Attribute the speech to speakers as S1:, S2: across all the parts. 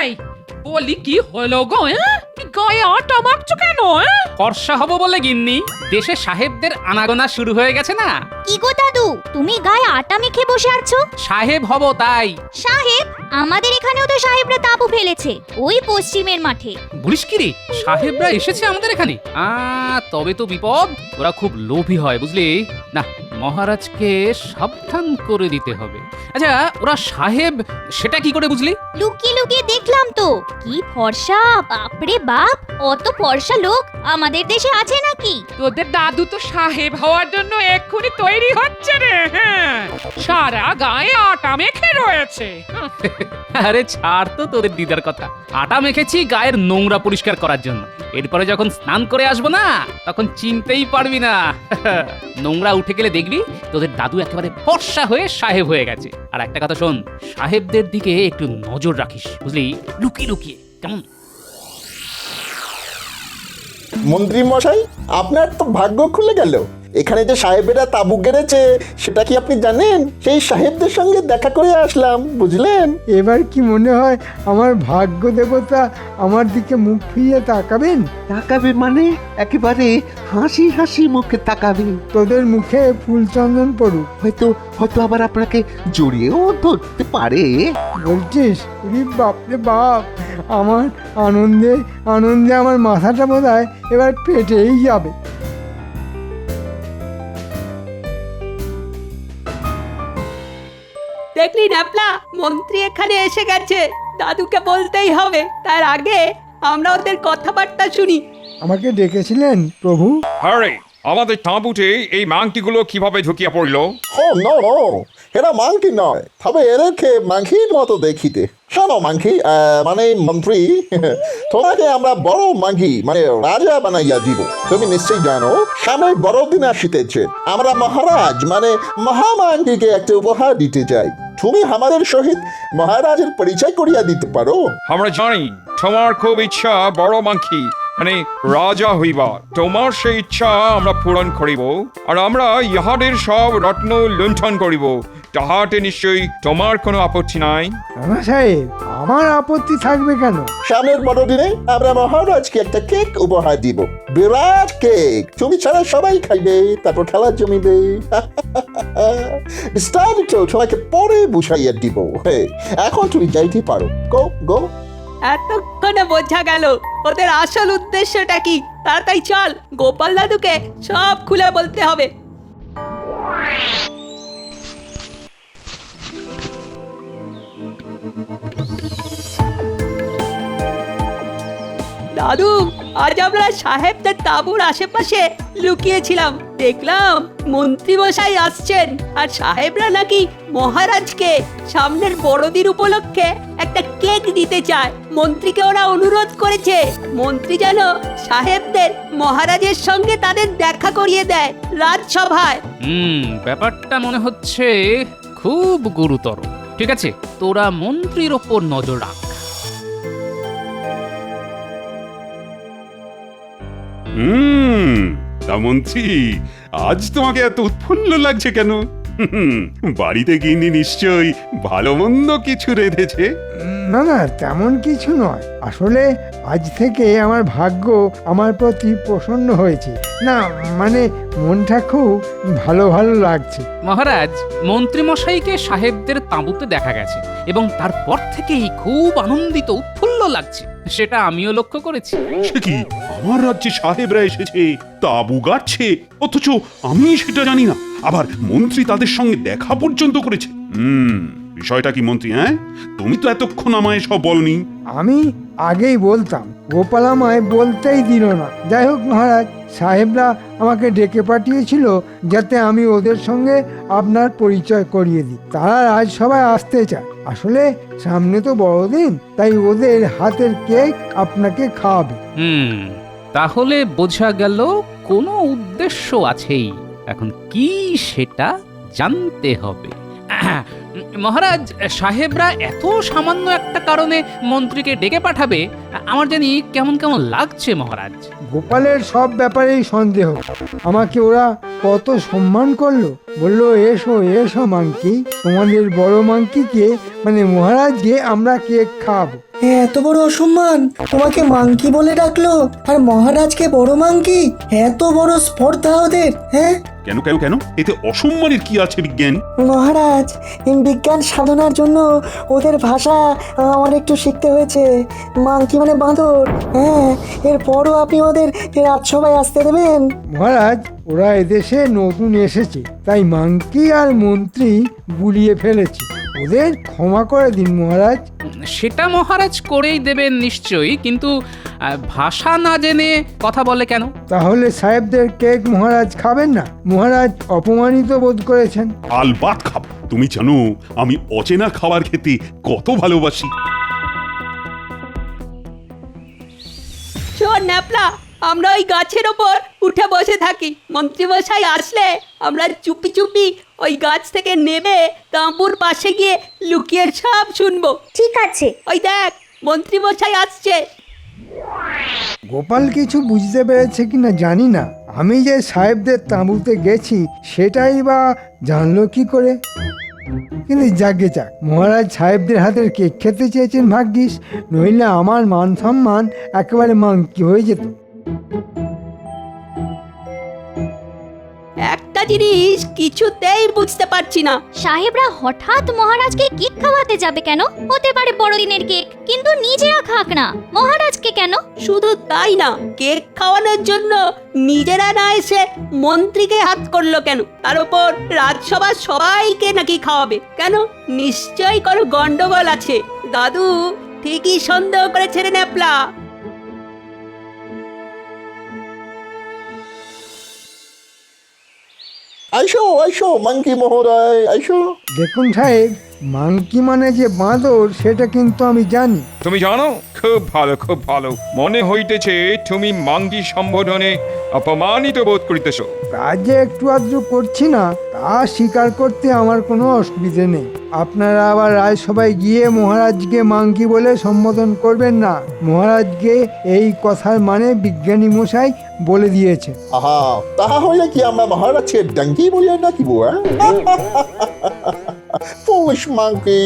S1: এই বলি কি হলো গো? গায়ে আটা মাখছো কেন?
S2: ফর্সা হব বলে গিন্নি, দেশে সাহেবদের আনাগোনা শুরু হয়ে গেছে না।
S3: কি গো দাদু, তুমি গায়ে আটা মেখে বসে আছো?
S2: সাহেব হব তাই।
S3: সাহেব? আমাদের এখানেও তো সাহেবরা তাঁবু ফেলেছে, ওই পশ্চিমের মাঠে।
S2: বলিস কি রে, সাহেবরা এসেছে আমাদের এখানে? তবে তো বিপদ, ওরা খুব লোভী হয় বুঝলি না, মহারাজকে সাবধান করে দিতে হবে। আচ্ছা, ওরা সাহেব সেটা কি করে বুঝলি?
S3: লুকিয়ে লুকিয়ে দেখলাম তো। কি ফর্সা, বাপরে বাপ, অত ফর্সা লোক আমাদের দেশে আছে নাকি?
S1: তোদের দাদু তো সাহেব হওয়ার জন্য এক্ষুনি তৈরি হচ্ছে রে। সারা গায়ে আটা মেখে রয়েছে।
S2: আরে ছাড় তো তোদের দিদার কথা, আটা মেখেছি গায়ের নোংরা পরিষ্কার করার জন্য। এরপরে যখন স্নান করে আসবো না, তখন চিনতেই পারবি না। নোংরা উঠে গেলে দেখবি তোদের দাদু একেবারে ফর্সা হয়ে সাহেব হয়ে গেছে। আর একটা কথা শোন, সাহেবদের দিকে একটু নজর রাখিস বুঝলি, লুকিয়ে লুকিয়ে, কেমন?
S4: মন্ত্রী মশাই, আপনার তো ভাগ্য খুলে গেল। এখানে যে সাহেবেরা তাঁবু গেড়েছে সেটা কি আপনি জানেন? সেই সাহেবদের সঙ্গে দেখা করে আসলাম, বুঝলেন?
S5: এবার কি মনে হয় আমার ভাগ্য দেবতা আমার দিকে মুখ ফিরিয়ে তাকাবেন?
S6: তাকাবে মানে একেবারে হাসি হাসি মুখে তাকাবে।
S5: তোদের মুখে ফুলচন্দন পড়ুক।
S6: হয়তো হয়তো আবার আপনাকে জড়িয়েও ধরতে পারে।
S5: বলছিস? বাপরে বাপ, আমার আনন্দে আনন্দে আমার মাথাটা বোধহয় এবার পেটেই যাবে।
S7: দেখলি ন্যাপলা, মন্ত্রী এখানে এসে গেছে। দাদুকে বলতেই হবে, তার আগে আমরা ওদের কথাবার্তা শুনি।
S5: আমাকে ডেকেছিলেন প্রভু?
S8: আরে আমাদের তাঁবুতে এই মাংকিগুলো কিভাবে ঢুকিয়া পড়লো?
S4: ও নো নো, এরা মাংকি নয়, তবে এদেরকে মাংকির মতো দেখিতে। শোনো মাংকি, মানে মন্ত্রী, তোমাকে আমরা বড় মাংকি মানে রাজা বানাইয়া দিব। তুমি নিশ্চয়ই জানো সামনে বড়দিন আসিতেছে। আমরা মহারাজ মানে মহামাংকিকে একটা উপহার দিতে চাই। তুমি আমাদের সহিত মহারাজের পরিচয় করিয়া দিতে পারো?
S8: আমরা জানি তোমার খুব ইচ্ছা বড় মাংকি মানে রাজা হইবা। তোমার সেই ইচ্ছা আমরা পূরণ করিব, আর আমরা ইহাদের সব রত্ন লুণ্ঠন করিব। তাহাতে নিশ্চয়ই তোমার কোনো আপত্তি নাই?
S5: না সাহেব, আমার আপত্তি থাকবে কেন?
S4: সামনের বড়দিনে আমরা মহারাজকে একটা কেক উপহার দিব, বিরাট কেক। তুমি ছাড়া সবাই খাইবে, তারপর খেলা জমিবে। বিস্তারিত তোমাকে পরে বুঝাইয়া দিব। এখন তুমি যাইতে পারো, গো গো।
S7: এতক্ষণে বোঝা গেল ওদের আসল উদ্দেশ্যটা কি। তাড়াতাড়ি চল, গোপাল দাদুকে সব খুলে বলতে হবে। দাদু, আজ আমরা সাহেবদের তাঁবুর আশেপাশে লুকিয়েছিলাম। দেখলাম মন্ত্রী মশাই আসছেন, আর সাহেবরা নাকি মহারাজকে সামনের বড়দিন উপলক্ষে একটা কেক দিতে চায়। মন্ত্রীকে ওরা অনুরোধ করেছে মন্ত্রী যেন সাহেবদের মহারাজের সঙ্গে তাদের দেখা করিয়ে দেয় রাজসভায়।
S2: ব্যাপারটা মনে হচ্ছে খুব গুরুতর। ঠিক আছে, তোরা মন্ত্রীর ওপর নজর রাখ।
S9: তা মন্ত্রী, আজ তোমাকে এত উৎফুল্ল লাগছে কেন? বাড়িতে গিন্নি নিশ্চয়ই ভালো মন্দ কিছু রেঁধেছে।
S5: না না, তেমন কিছু নয়। আসলে আজ থেকে আমার ভাগ্য আমার প্রতি প্রসন্ন হয়েছে। না মানে মনটা খুব ভালো ভালো লাগছে।
S2: মহারাজ, মন্ত্রী মশাইকে সাহেবদের তাঁবুতে দেখা গেছে এবং তারপর থেকেই খুব আনন্দিত উৎফুল্ল লাগছে, সেটা আমিও লক্ষ্য করেছি।
S9: সে কি, আমার রাজ্যে সাহেবরা এসেছে, তাঁবু গাড়ছে, অথচ আমি সেটা জানি না। আবার মন্ত্রী তাদের সঙ্গে দেখা পর্যন্ত করেছে। বিষয়টা কি মন্ত্রী? তুমি তো এতক্ষণ আমায় সব বলনি।
S5: আমি আগেই বলতাম, গোপাল আমায় বলতেই দিল না। যাই হোক মহারাজ, সাহেবরা আমাকে ডেকে পাঠিয়েছিল যাতে আমি ওদের সঙ্গে আপনার পরিচয় করিয়ে দিই। তারা আজ সবাই আসতে চায়। আসলে সামনে তো বড়দিন, তাই ওদের হাতের কেক আপনাকে খাওয়াবে।
S2: তাহলে বোঝা গেল কোনো উদ্দেশ্য আছেই। এখন কি সেটা জানতে হবে। মহারাজ, সাহেবরা এত সামান্য একটা কারণে মন্ত্রীকে ডেকে পাঠাবে, আমার জানি কেমন কেমন লাগছে মহারাজ।
S5: গোপালের সব ব্যাপারেই সন্দেহ। আমাকে ওরা কত সম্মান করলো, বললো এসো এসো মাংকি, তোমাদের বড় মাংকিকে মানে মহারাজকে আমরা কেক খাওয়াবো।
S10: এত বড় অসম্মান! তোমাকে মাংকি বলে ডাকলো, আর মহারাজকে বড় মাংকি! এত বড় স্পর্ধা ওদের, হ্যাঁ?
S9: কেন কেন কেন এতে অসম্মানের কি আছে বিজ্ঞান?
S10: মহারাজ, বিজ্ঞান সাধনার জন্য ওদের ভাষা আমার একটু শিখতে হয়েছে। মাংকি মানে বাঁদর, হ্যাঁ। এরপরও আপনি ওদের রাজসভায় আসতে দেবেন?
S5: মহারাজ, ওরা এদেশে নতুন এসেছে, তাই মাংকি আর মন্ত্রী গুলিয়ে ফেলেছে। ওদের ক্ষমা করে দিন মহারাজ।
S2: সেটা মহারাজ করেই দেবেন নিশ্চয়ই, কিন্তু ভাষা না জেনে কথা বলে কেন?
S5: তাহলে সাহেবদের কেক মহারাজ খাবেন না? মহারাজ অপমানিত বোধ করেছেন।
S9: আলবাত খাব। তুমি জানো আমি অচেনা খাবার খেতে কত ভালোবাসি।
S7: শোন ন্যাপলা, আমরা ওই গাছের ওপর উঠে বসে থাকি। মন্ত্রীমশাই আসলে আমরা চুপি চুপি ওই গাছ থেকে নেমে তাঁবুর পাশে গিয়ে লুকিয়ে সব শুনবো।
S3: ঠিক আছে।
S7: ওই দেখ, মন্ত্রীমশাই আসছে।
S5: গোপাল কিছু বুঝতে পেরেছে কিনা জানি না, আমি যে সাহেবদের তাঁবুতে গেছি সেটাই বা জানলো কি করে। কিন্তু যাকে যাক, মহারাজ সাহেবদের হাতের কেক খেতে চেয়েছেন ভাগ্যিস, নইলে আমার মান সম্মান একেবারে মাংকি হয়ে যেত।
S7: একটা জিনিস কিছুতেই বুঝতে পারছি না।
S3: সাহেবরা হঠাৎ মহারাজকে কেক খাওয়াতে যাবে কেন? হতে পারে বড়দিনের কেক, কিন্তু নিজেরা খাক না, মহারাজকে কেন?
S7: শুধু তাই না, কেক খাওয়ানোর জন্য নিজেরা না এসে মন্ত্রীকে হাত করলো কেন? তার উপর রাজসভার সবাইকে নাকি খাওয়াবে কেন? নিশ্চয়ই কোনো গন্ডগোল আছে। দাদু ঠিকই সন্দেহ করেছে রে ন্যাপলা।
S4: আইসো আইসো মাংকি মহোদয়, আইসো।
S5: দেখুন সাহেব, মাংকি মানে যে বাঁদর সেটা কিন্তু আমি জানি।
S8: তুমি জানো? খুব ভালো, খুব ভালো। মনে হইতেছে তুমি মাঙ্গি সম্বোধনে অপমানিত বোধ করিতেছ।
S5: কাজে একটু আধটু করছি না, তা স্বীকার করতে আমার কোনো অসুবিধে নেই। আপনারা আবার রাজসভায় গিয়ে মহারাজকে মাংকি বলে সম্বোধন করবেন না। মহারাজকে এই কথার মানে বিজ্ঞানী মশাই বলে দিয়েছে।
S4: আহা, তাহা হইলে কি আমরা মহারাজকে ডাঙ্কি বলিয়া ডাকিব? Foolish monkey.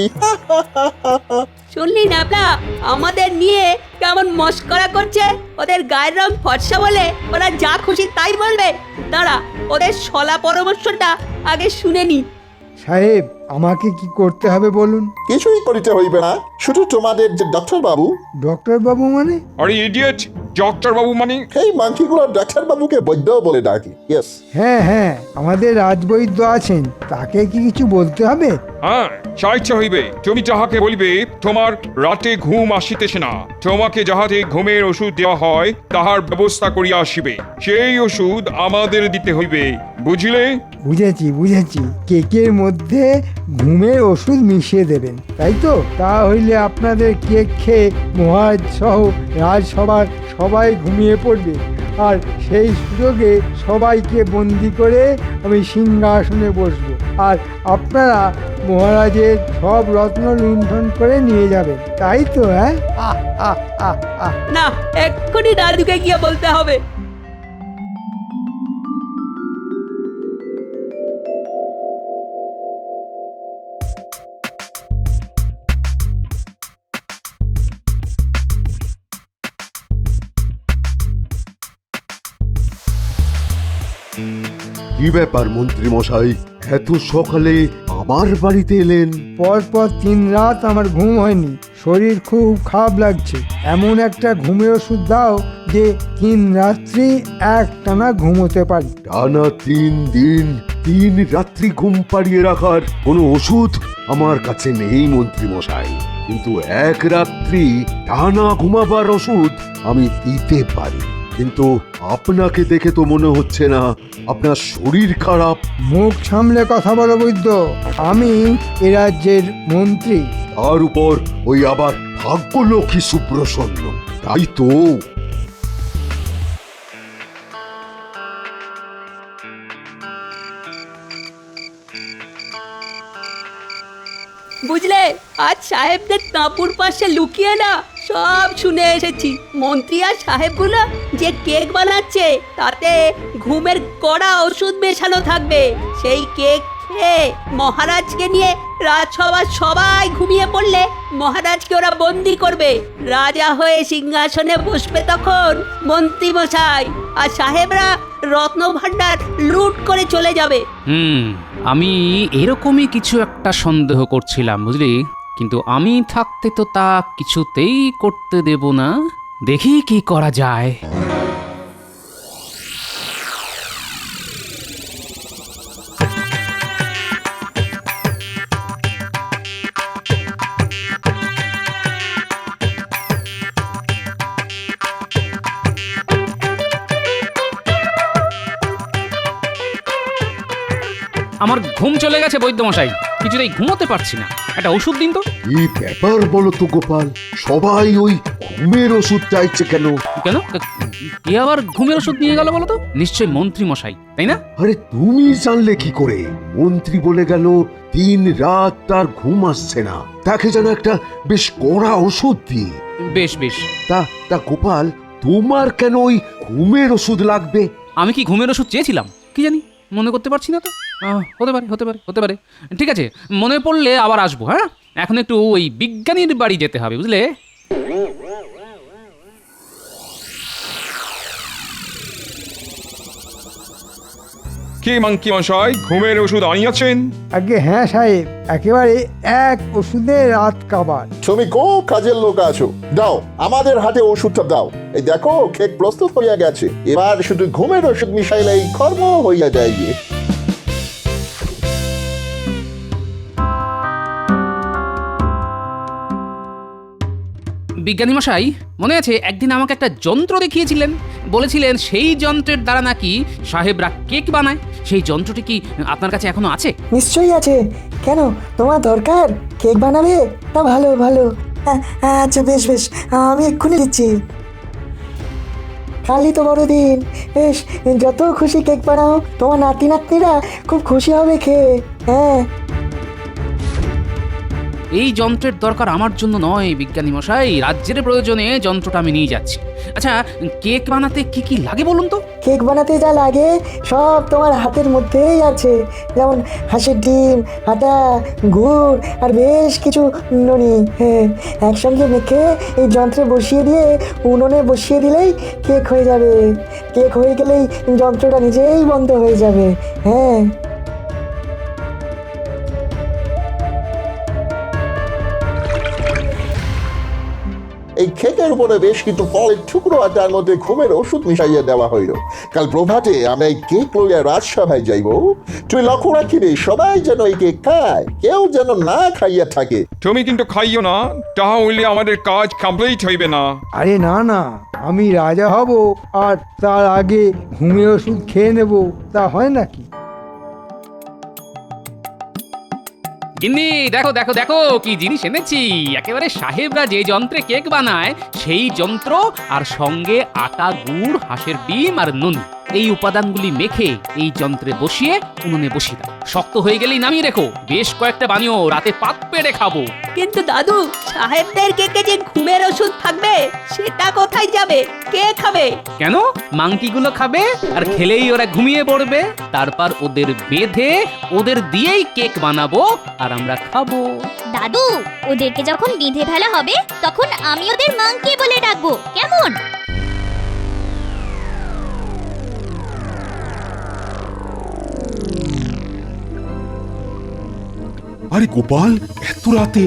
S7: শুনলি ন্যাপলা, আমাদের নিয়ে কেমন মস্করা করছে? ওদের গায়ের রং ফর্সা বলে ওরা যা খুশি তাই বলবে। দাঁড়া, ওদের শলা পরামর্শটা আগে শুনে নি।
S5: সাহেব, আমাকে কি করতে হবে বলুন?
S4: কিছুই করিতে হইবে না, শুধু তোমাদের যে ডাক্তার বাবু।
S5: ডক্টর বাবু মানে?
S8: আরে ইডিয়েট, ডক্টর বাবু মানে?
S4: সেই মাংকিগুলো ডাক্তার বাবুকে বৈদ্য বলে ডাকি। ইয়েস।
S5: হ্যাঁ হ্যাঁ, আমাদের রাজবৈদ্য আছেন, তাকে কি কিছু বলতে হবে?
S8: হ্যাঁ, চাইতে হইবে। তুমি যাহাকে বলিবে তোমার রাতে ঘুম আসিতেছে না, তোমাকে যাহাতে ঘুমের ওষুধ দেওয়া হয় তাহার ব্যবস্থা করিয়া আসিবে। সেই ওষুধ আমাদের দিতে হইবে, বুঝিলে?
S5: বুঝেছি বুঝেছি, কেকের মধ্যে ঘুমের ওষুধ মিশিয়ে দেবেন, তাই তো? তা হইলে আপনাদের কেক খেয়ে মহারাজ সহ রাজসভার সবাই ঘুমিয়ে পড়বে, আর সেই সুযোগে সবাইকে বন্দি করে আমি সিংহাসনে বসবো, আর আপনারা মহারাজের সব রত্ন লুণ্ঠন করে নিয়ে যাবেন, তাই তো? হ্যাঁ,
S7: না, এক্ষুনি দাদুকে গিয়ে বলতে হবে।
S6: কি ব্যাপার মন্ত্রী মশাই, এত সকালে আমার বাড়িতে এলেন?
S5: পরপর 3 রাত আমার ঘুম হয়নি, শরীর খুব খারাপ লাগছে। এমন একটা ঘুমের ওষুধ দাও যে 3 রাত্রি একটানা ঘুমোতে পারি।
S6: টানা 3 দিন 3 রাত্রি ঘুম পাড়িয়ে রাখার কোনো ওষুধ আমার কাছে নেই মন্ত্রী মশাই, কিন্তু 1 রাত্রি টানা ঘুমাবার ওষুধ আমি দিতে পারি। কিন্তু আপনাকে দেখে তো মনে হচ্ছে না আপনার শরীর খারাপ।
S5: মুখ সামলে কথা বলো বৈদ্য, আমি এ রাজ্যের মন্ত্রী।
S6: তার উপর ওই আবার ভাগ্যলক্ষ্মী সুপ্রসন্ন, তাই তো?
S7: বুঝলে, আজ সাহেবদের তাঁপুর পাশে লুকিয়ে না সব শুনে এসেছি। মন্ত্রী আর সাহেবগুলো যে কেক বানাচ্ছে তাতে ঘুমের কড়া ওষুধ মেশানো থাকবে। সেই কেক খেয়ে মহারাজকে নিয়ে রাজসভার সবাই ঘুমিয়ে পড়লে মহারাজকে ওরা বন্দি করবে। রাজা হয়ে সিংহাসনে বসবে তখন মন্ত্রী মশাই, আর সাহেবরা রত্ন ভাণ্ডার লুট করে চলে যাবে।
S2: আমি এরকমই কিছু একটা সন্দেহ করছিলাম, বুঝলি? কিন্তু আমি থাকতে তো তা কিছুতেই করতে দেব না। দেখি কি করা যায়। আমার ঘুম চলে গেছে বৈদ্যমশাই, কিছুতেই ঘুমোতে পারছি না। একটা ওষুধ দিন তো।
S6: এই ব্যাপার বলো তো গোপাল, সবাই ওই ঘুমের ওষুধ চাইছে কেন?
S2: কেন? কে আবার ঘুমের ওষুধ নিয়ে গেল বলো তো? নিশ্চয় মন্ত্রী মশাই, তাই না?
S6: আরে তুমি জানলে কি করে? মন্ত্রী বলে গেল 3 রাত তার ঘুম আসছে না, তাকে যেন একটা বেশ কড়া ওষুধ দিই।
S2: বেশ বেশ।
S6: তা গোপাল, তোমার কেন ওই ঘুমের ওষুধ লাগবে?
S2: আমি কি ঘুমের ওষুধ চেয়েছিলাম? কি জানি, মনে করতে পারছি না তো। হতে পারে। ঠিক আছে, মনে পড়লে আবার আসবো। হ্যাঁ, এখন একটু ওই বিজ্ঞানীর বাড়ি যেতে হবে, বুঝলে?
S8: কি মাংকি মশাই, ঘুমের ওষুধ আনিয়াছেন?
S5: আগে হ্যাঁ সাহেব, একেবারে এক ওষুধে রাত কাবার।
S4: তুমি খুব কাজের লোক আছো, দাও আমাদের হাতে ওষুধটা দাও। এই দেখো, কেক প্রস্তুত হইয়া গেছে, এবার শুধু ঘুমের ওষুধ মিশাইলেই কর্ম হইয়া যায় গিয়ে।
S2: বিজ্ঞানী মশাই, মনে আছে একদিন আমাকে একটা যন্ত্র দেখিয়েছিলেন? বলেছিলেন সেই যন্ত্রের দ্বারা নাকি সাহেবরা কেক বানায়। সেই যন্ত্রটি কি আপনার কাছে এখনো আছে?
S10: নিশ্চয়ই আছে। কেন, তোমার দরকার? কেক বানাবে? তা ভালো ভালো। আচ্ছা বেশ বেশ, আমি এক্ষুনি দিচ্ছি। কালই তো বড়দিন, বেশ যত খুশি কেক বানাও, তোমার নাতি নাতনিরা খুব খুশি হবে খেয়ে। হ্যাঁ,
S2: এই যন্ত্রের দরকার আমার জন্য নয় বিজ্ঞানী মশাই, রাজ্যের প্রয়োজনে যন্ত্রটা আমি নিয়ে যাচ্ছি। আচ্ছা, কেক বানাতে কি কি লাগে বলুন তো?
S10: কেক বানাতে যা লাগে সব তোমার হাতের মধ্যেই আছে। যেমন হাঁসের ডিম, আটা, গুড় আর বেশ কিছু ননি। হ্যাঁ, একসঙ্গে মেখে এই যন্ত্রে বসিয়ে দিয়ে উনুনে বসিয়ে দিলেই কেক হয়ে যাবে। কেক হয়ে গেলেই যন্ত্রটা নিজেই বন্ধ হয়ে যাবে। হ্যাঁ,
S4: এই কেকের উপরে বেশ কিছু ফলের টুকরো আর তার মধ্যে ঘুমের ওষুধ মিশাইয়া দেওয়া হইল। কাল প্রভাতে আমরা এই কেক লইয়া রাজসভায় যাইব। তুমি লক্ষ্য রাখিবে সবাই যেন এই কেক খায়, কেউ যেন না খাইয়া থাকে।
S8: তুমি কিন্তু খাইও না, তাহা হইলে আমাদের কাজ কমপ্লিট হইবে না।
S5: আরে না না, আমি রাজা হব আর তার আগে ঘুমের ওষুধ খেয়ে নেব, তা হয় নাকি?
S2: গিন্নি, দেখো দেখো দেখো কি জিনিস এনেছি। একেবারে সাহেবরা যে যন্ত্রে কেক বানায় সেই যন্ত্র, আর সঙ্গে আটা, গুড়, হাঁসের ডিম আর নুন, এই উপাদানগুলি মেখে এই যন্ত্রে বসিয়ে উনুনে বসিয়ে দাও। শক্ত হয়ে গেলেই নামিয়ে রেখো। বেশ কয়েকটা বানিও, রাতে পাত পেড়ে খাবো।
S7: কিন্তু দাদু, সাহেবদের কেকে যে ঘুমের ওষুধ থাকবে সেটা কোথায় যাবে? কে খাবে?
S2: কেন? মাংকিগুলো খাবে, আর খেলেই ওরা ঘুমিয়ে পড়বে। তারপর ওদের বেঁধে ওদের দিয়েই কেক বানাবো আর আমরা খাবো।
S3: দাদু, ওদেরকে যখন বেঁধে ফেলা হবে তখন আমি ওদের মাংকি বলে ডাকবো, কেমন?
S9: আরে গোপাল, এত রাতে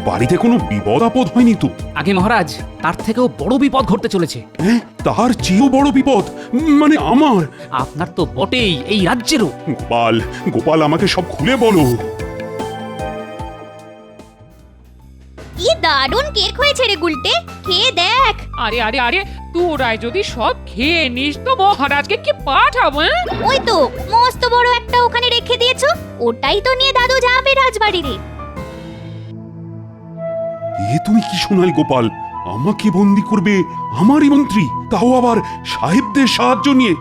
S9: বাড়িতে কোনো বিপদ আপদ হয়নি তো?
S2: আগে মহারাজ, তার থেকেও বড় বিপদ ঘটতে চলেছে।
S9: হ্যাঁ, তার চেয়েও বড় বিপদ? মানে আমার?
S2: আপনার তো বটেই, এই রাজ্যেরও।
S9: গোপাল, গোপাল আমাকে সব খুলে বলো।
S3: কি দারুণ কেক হয়েছে রে গুলটে, খেয়ে দেখ।
S1: আরে আরে আরে, তোরাই যদি সব খেয়ে নিস তো মহারাজকে কি পাঠাবো?
S3: ওই তো মস্ত বড় একটা ওখানে রেখে দিয়েছো, ওটাই তো নিয়ে দাদু যাবে রাজবাড়িতে।
S9: এ তুমি কি শোনালে গোপাল? আমাকে বন্দি করবে আমারই মন্ত্রী, তাও আবার সাহেবদের সাহায্য নিয়ে?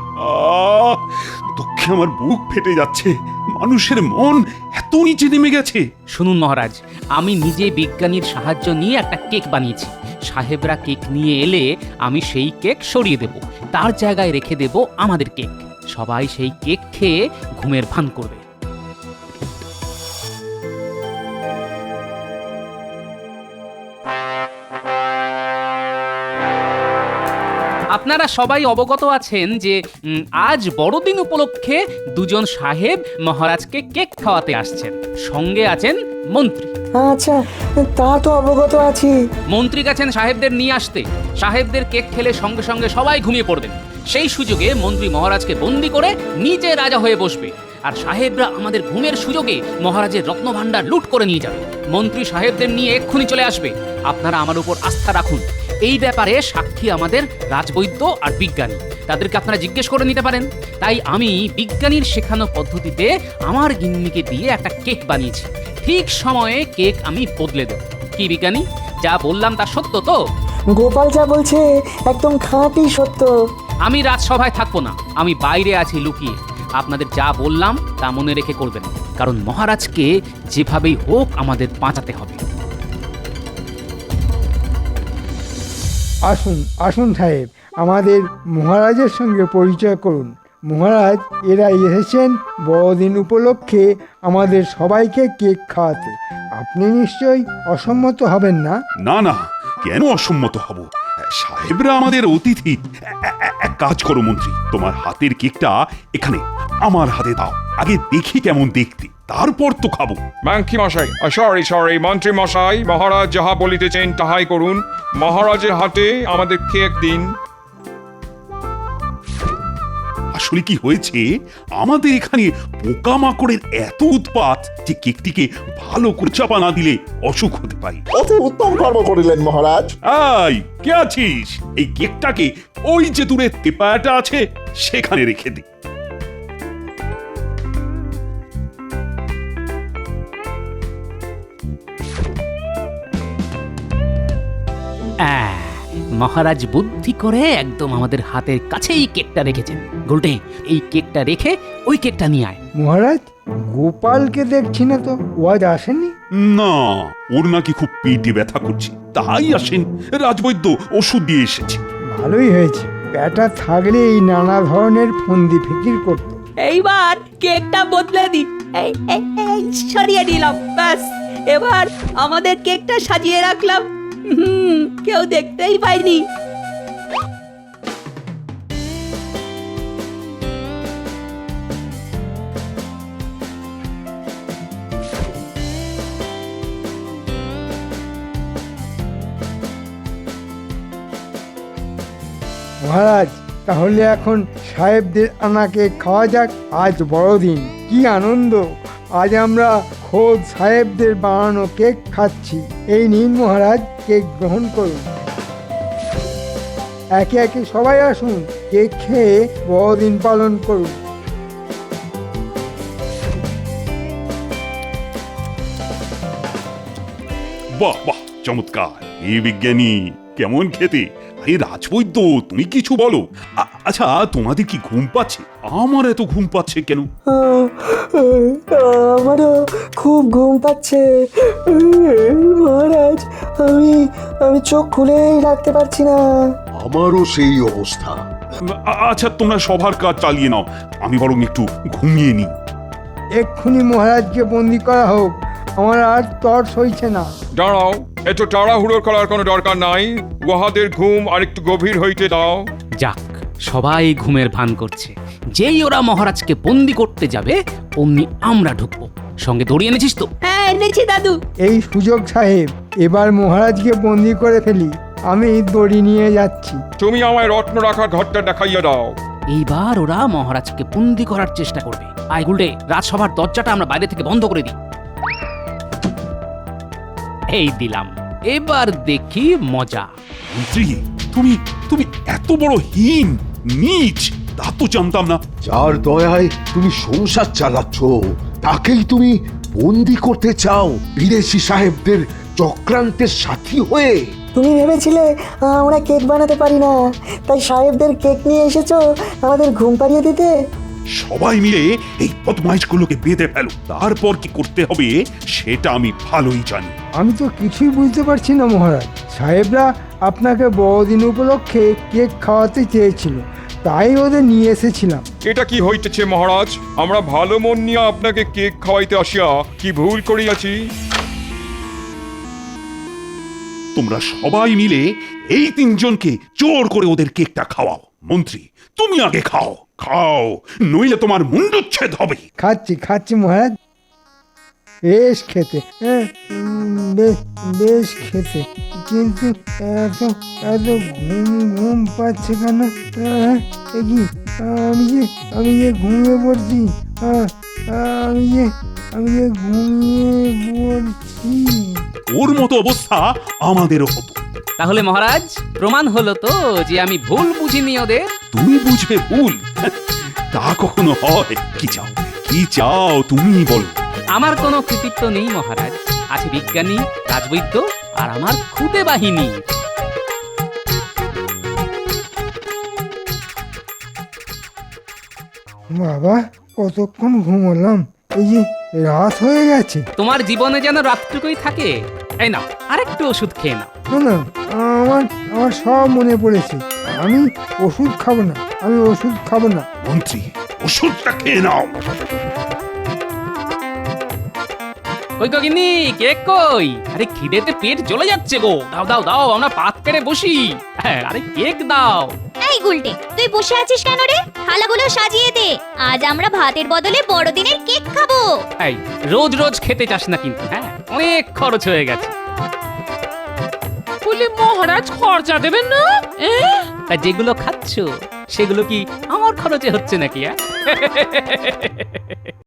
S9: দুঃখে আমার বুক ফেটে যাচ্ছে। মানুষের মন এত নিচে নেমে গেছে।
S2: শুনুন মহারাজ, আমি নিজে বিজ্ঞানীর সাহায্য নিয়ে একটা কেক বানিয়েছি। সাহেবরা কেক নিয়ে এলে আমি সেই কেক সরিয়ে দেব, তার জায়গায় রেখে দেব আমাদের কেক। সবাই সেই কেক খেয়ে ঘুমের ভান করবে। আপনারা সবাই অবগত আছেন যে আজ বড়দিন উপলক্ষে দুজন সাহেব মহারাজকে কেক খাওয়াতে আসছেন, সঙ্গে আছেন মন্ত্রী।
S10: আচ্ছা, তা তো অবগত আছি।
S2: মন্ত্রী গেছেন সাহেবদের নিয়ে আসতে। সাহেবদের কেক খেলে সঙ্গে সঙ্গে সবাই ঘুমিয়ে পড়বেন। সেই সুযোগে মন্ত্রী মহারাজকে বন্দি করে নিজে রাজা হয়ে বসবে, আর সাহেবরা আমাদের ঘুমের সুযোগে মহারাজের রত্নভাণ্ডার লুট করে নিয়ে যাবে। মন্ত্রী সাহেবদের নিয়ে এক্ষুনি চলে আসবে। আপনারা আমার উপর আস্থা রাখুন। এই ব্যাপারে সাক্ষী আমাদের রাজবৈদ্য আর বিজ্ঞানী, তাদেরকে আপনারা জিজ্ঞেস করে নিতে পারেন। তাই আমি বিজ্ঞানীর শেখানো পদ্ধতিতে আমার গিন্নিকে দিয়ে একটা কেক বানিয়েছি। ঠিক সময়ে কেক আমি বদলে দেব। কি বিজ্ঞানী, যা বললাম তা সত্য তো?
S10: গোপাল যা বলছে একদম খাঁটি সত্য।
S2: আমি রাজসভায় থাকবো না, আমি বাইরে আছি লুকিয়ে। আপনাদের যা বললাম তা মনে রেখে করবেন, কারণ মহারাজকে যেভাবেই হোক আমাদের বাঁচাতে হবে।
S5: আসুন আসুন সাহেব, আমাদের মহারাজের সঙ্গে পরিচয় করুন। মহারাজ, এরা এসেছেন বড়দিন উপলক্ষে আমাদের সবাইকে কেক খাওয়াতে। আপনি নিশ্চয়ই অসম্মত হবেন না?
S9: না না, কেন অসম্মত হব? সাহেবরা আমাদের অতিথি। এক কাজ করো মন্ত্রী, তোমার হাতের কেকটা এখানে আমার হাতে দাও, আগে দেখি কেমন দেখতে, তারপর তো খাবো।
S8: মাংকি মশাই, সরি মন্ত্রী মশাই, মহারাজ যাহা বলিতেছেন তাহাই করুন। মহারাজের হাতে আমাদের কেক দিন।
S9: আসলে কি হয়েছে, আমাদের এখানে পোকামাকড়ের এত উৎপাত যে কেকটিকে ভালো করে চাপা না দিলে অসুখ হতে পারে।
S4: অতি উত্তম কর্ম করিলেন মহারাজ।
S9: আই, কে আছিস? এই কেকটাকে ওই যে দূরে তেপায়াটা আছে সেখানে রেখে দি।
S2: মহারাজ বুদ্ধি করে একদম আমাদের হাতের কাছেই কেকটা রেখেছেন। গোলটে, এই কেকটা রেখে ওই কেকটা নিয়ে আয়।
S5: মহারাজ, গোপালকে দেখছি না তো, ও আজ আসেনি?
S9: না, ওর নাকি খুব পেটে ব্যথা করছে, তাই আসেন। রাজবৈদ্য ওষুধ দিয়ে এসেছে।
S5: ভালোই হয়েছে, ব্যাটা থাকলে এই নানা ধরনের ফন্দি ফিকির করতো।
S7: এইবার কেকটা বদলে দিন। এই সরিয়ে দিলাম, ব্যাস। এবার আমাদের কেকটা সাজিয়ে রাখলাম, কেউ দেখতেই পাইনি।
S5: মহারাজ, তাহলে এখন সাহেবদের আনাকে খাওয়া যাক। আজ বড়দিন, কি আনন্দ! আজ আমরা খোদ সাহেবদের বানানো কেক খাচ্ছি। এই নিন মহারাজ, কেক গ্রহণ করুন। একে একে সবাই আসুন, কেক খেয়ে বড়দিন পালন করুন।
S9: বাহ বাহ, চমৎকার! এই বিজ্ঞানী, কেমন খেতে! এই রাজবৈদ্য, তুমি কিছু বলো। আচ্ছা, তোমাদের কি ঘুম পাচ্ছে? আমার এত ঘুম পাচ্ছে কেন?
S10: আমারও খুব ঘুম পাচ্ছে মহারাজ। আমি চোখ খুলেই রাখতে পারছি না।
S6: আমারও সেই অবস্থা।
S9: আচ্ছা, তোমরা সবার কাজ চালিয়ে নাও, আমি বরং একটু ঘুমিয়ে নিই।
S5: এক্ষুনি মহারাজকে বন্দি করা হোক, আমার আর তর সইছে না।
S8: দাঁড়াও, এত তাড়াহুড়ো করার কোনো দরকার নাই। উহাদের ঘুম আরেকটু গভীর হইতে দাও।
S2: যাক, সবাই ঘুমের ভান করছে। যেই ওরা মহারাজকে বন্দি করতে যাবে অমনি আমরা ঢুকবো। সঙ্গে দড়ি এনেছিস তো?
S7: হ্যাঁ, এনেছি দাদু।
S5: এই সুযোগ সাহেব, এবার মহারাজকে বন্দি করে ফেলি। আমি দড়ি নিয়ে যাচ্ছি।
S8: তুমি আমায় রত্ন রাখার ঘরটা দেখাইয়া দাও।
S2: এইবার ওরা মহারাজকে বন্দি করার চেষ্টা করবে। আয় গুলটে, রাজসভার দরজাটা আমরা বাইরে থেকে বন্ধ করে দিই। এই দিলাম, এবার দেখি মজা।
S9: মন্ত্রী, তুমি তুমি এত বড় হীন, নীচ, তা তো জানতাম না।
S6: যার দয়ায় তুমি সংসার চালাচ্ছ, তাকেই তুমি বন্দি করতে চাও বিদেশি সাহেবদের চক্রান্তের সাথী হয়ে?
S10: তুমি ভেবেছিলে আমরা কেক বানাতে পারি না, তাই সাহেবদের কেক নিয়ে এসেছো আমাদের ঘুম পাড়িয়ে দিতে?
S9: সবাই মিলে এই বদমাইশগুলোকে বেঁধে ফেলো, তারপর কি করতে হবে সেটা আমি ভালোই জানি।
S5: আমি তো কিছুই বুঝতে পারছি না মহারাজ। সাহেবরা আপনাকে বড়দিন উপলক্ষে কেক খাওয়াতে চেয়েছিল, তাই ওদের নিয়ে এসেছিলাম।
S8: এটা কি হইতেছে মহারাজ? আমরা ভালো মন নিয়ে আপনাকে কেক খাওয়াইতে আসিয়া কি ভুল করিয়াছি?
S9: তোমরা সবাই মিলে এই তিনজনকে জোর করে ওদের কেকটা খাওয়াও। মন্ত্রী, তুমি আগে খাও, খাও, নইলে তোমার মুন্ডুচ্ছেদ হবে।
S5: খাচ্ছি খাচ্ছি মহারাজ, বেশ খেতে, হ্যাঁ, বেশ বেশ খেতে, কিন্তু এত এত ঘুম পাচ্ছে কেন? এ কি, আমি যে ঘুমিয়ে পড়ছি, আমি যে ঘুমিয়ে পড়ছি।
S9: ওর মতো অবস্থা আমাদেরও হতো।
S2: তাহলে মহারাজ প্রমাণ হলো তো যে আমি ভুল বুঝিনি ওদের।
S9: তুমি বুঝবে ভুল? তা কখনো হয়? কি চাও, কি চাও তুমি বলো।
S2: আমার কোনো কৃতিত্ব নেই মহারাজ, আছে বিজ্ঞানী, রাজবৈদ্য আর আমার খুদে বাহিনী।
S5: বাবা, কতক্ষণ ঘুমোলাম, এই যে রাত হয়ে গেছে।
S2: তোমার জীবনে যেন রাতটুকুই থাকে। এই নাও আরেকটু ওষুধ খেয়ে নাও।
S5: না, আমার আমার সব মনে পড়েছে, আমি ওষুধ খাবো না, আমি ওষুধ খাবো না।
S9: মন্ত্রী, ওষুধটা খেয়ে নাও।
S2: কই গিন্নি, কেক কই? আরে খিদেতে পেট জ্বলে যাচ্ছে গো। দাও দাও দাও, আমরা পাত পেরে বসি। হ্যাঁ, আরে কেক দাও।
S3: এই গুলটে, তুই বসে আছিস কেন রে? থালাগুলো সাজিয়ে দে, আজ আমরা ভাতের বদলে বড়দিনের কেক খাবো।
S2: এই রোজ রোজ খেতে চাস না কিন্তু, হ্যাঁ, অনেক খরচ হয়ে গেছে।
S1: বলে মহারাজ খরচা দেবেন না?
S2: তা যেগুলো খাচ্ছ সেগুলো কি আমার খরচে হচ্ছে নাকি?